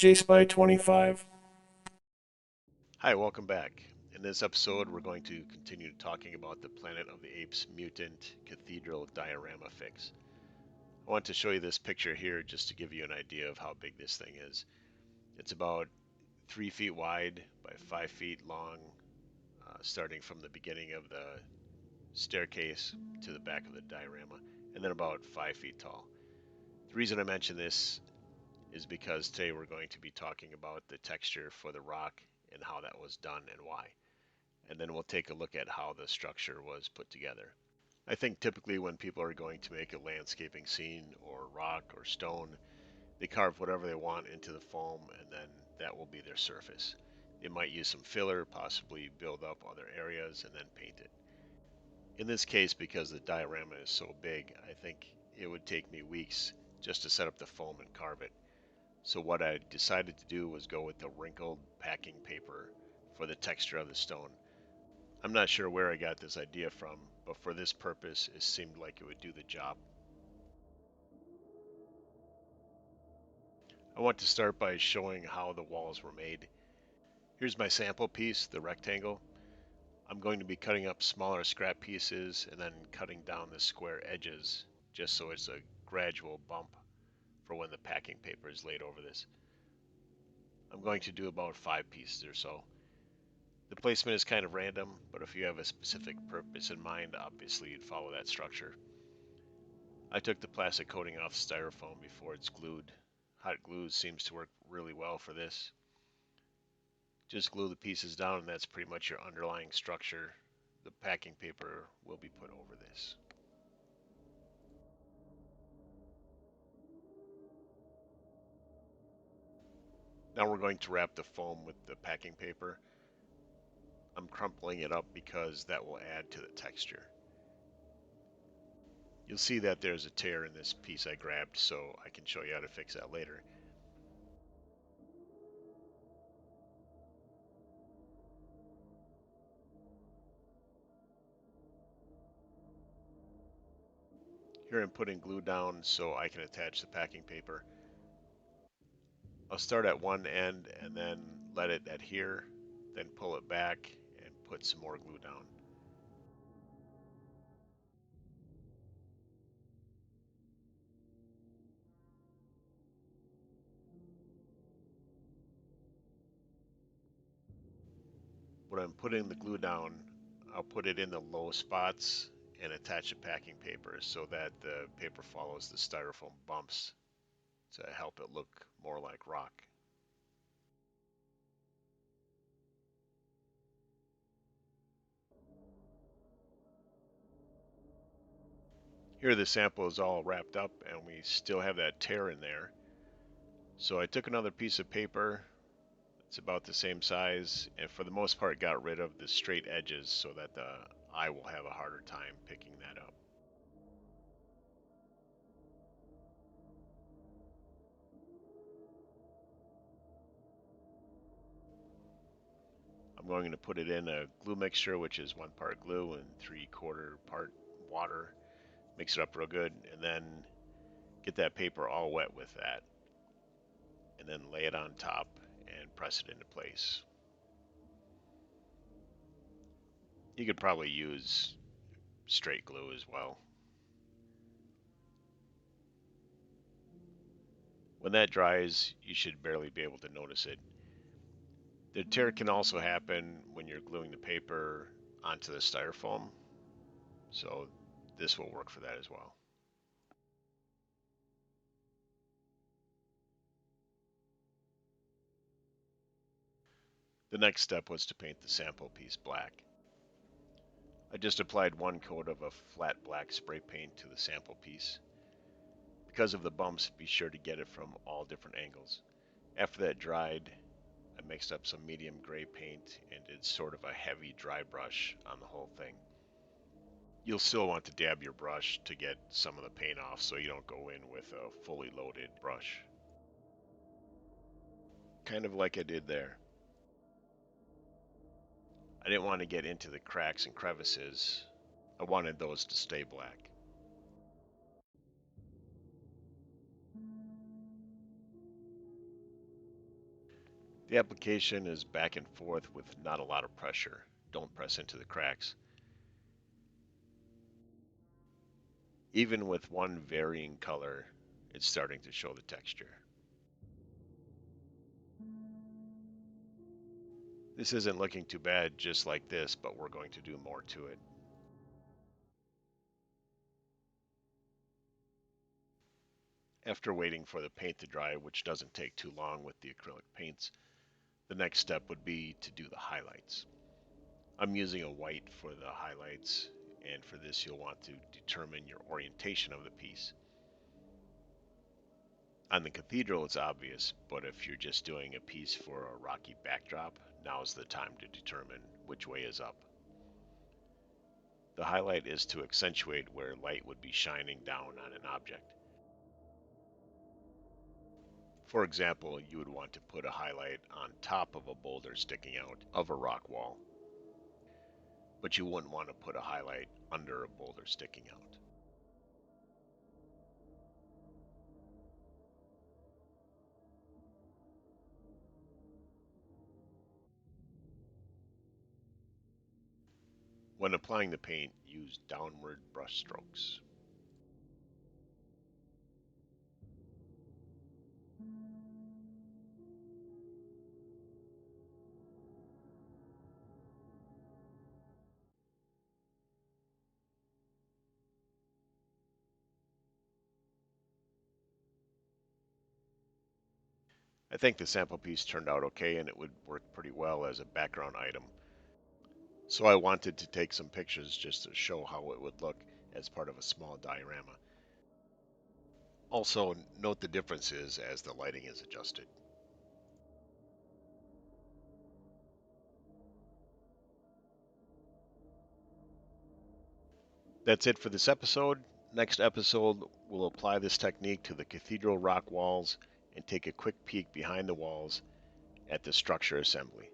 JSpy25. Hi, welcome back. In this episode, we're going to continue talking about the Planet of the Apes Mutant Cathedral Diorama fix. I want to show you this picture here just to give you an idea of how big this thing is. It's about 3 feet wide by 5 feet long, starting from the beginning of the staircase to the back of the diorama, and then about 5 feet tall. The reason I mention this is because today we're going to be talking about the texture for the rock and how that was done and why. And then we'll take a look at how the structure was put together. I think typically when people are going to make a landscaping scene or rock or stone, they carve whatever they want into the foam and then that will be their surface. They might use some filler, possibly build up other areas and then paint it. In this case, because the diorama is so big, I think it would take me weeks just to set up the foam and carve it. So what I decided to do was go with the wrinkled packing paper for the texture of the stone. I'm not sure where I got this idea from, but for this purpose, it seemed like it would do the job. I want to start by showing how the walls were made. Here's my sample piece, the rectangle. I'm going to be cutting up smaller scrap pieces and then cutting down the square edges just so it's a gradual bump for when the packing paper is laid over this. I'm going to do about 5 pieces or so. The placement is kind of random, but if you have a specific purpose in mind, obviously you'd follow that structure. I took the plastic coating off styrofoam before it's glued. Hot glue seems to work really well for this. Just glue the pieces down and that's pretty much your underlying structure. The packing paper will be put over this. Now we're going to wrap the foam with the packing paper. I'm crumpling it up because that will add to the texture. You'll see that there's a tear in this piece I grabbed, so I can show you how to fix that later. Here I'm putting glue down so I can attach the packing paper. I'll start at one end and then let it adhere, then pull it back and put some more glue down. When I'm putting the glue down, I'll put it in the low spots and attach the packing paper so that the paper follows the styrofoam bumps to help it look more like rock. Here the sample is all wrapped up and we still have that tear in there. So I took another piece of paper, it's about the same size, and for the most part got rid of the straight edges so that the eye will have a harder time picking that up. I'm going to put it in a glue mixture, which is 1 part glue and 3/4 part water. Mix it up real good, and then get that paper all wet with that. And then lay it on top and press it into place. You could probably use straight glue as well. When that dries, you should barely be able to notice it. The tear can also happen when you're gluing the paper onto the styrofoam, so this will work for that as well. The next step was to paint the sample piece black. I just applied 1 coat of a flat black spray paint to the sample piece. Because of the bumps, be sure to get it from all different angles. After that dried, I mixed up some medium gray paint and did sort of a heavy dry brush on the whole thing. You'll still want to dab your brush to get some of the paint off so you don't go in with a fully loaded brush. Kind of like I did there. I didn't want to get into the cracks and crevices. I wanted those to stay black. The application is back and forth with not a lot of pressure. Don't press into the cracks. Even with one varying color, it's starting to show the texture. This isn't looking too bad just like this, but we're going to do more to it. After waiting for the paint to dry, which doesn't take too long with the acrylic paints, the next step would be to do the highlights. I'm using a white for the highlights, and for this you'll want to determine your orientation of the piece. On the cathedral it's obvious, but if you're just doing a piece for a rocky backdrop, now's the time to determine which way is up. The highlight is to accentuate where light would be shining down on an object. For example, you would want to put a highlight on top of a boulder sticking out of a rock wall, but you wouldn't want to put a highlight under a boulder sticking out. When applying the paint, use downward brush strokes. I think the sample piece turned out okay and it would work pretty well as a background item. So I wanted to take some pictures just to show how it would look as part of a small diorama. Also, note the differences as the lighting is adjusted. That's it for this episode. Next episode, we'll apply this technique to the cathedral rock walls and take a quick peek behind the walls at the structure assembly.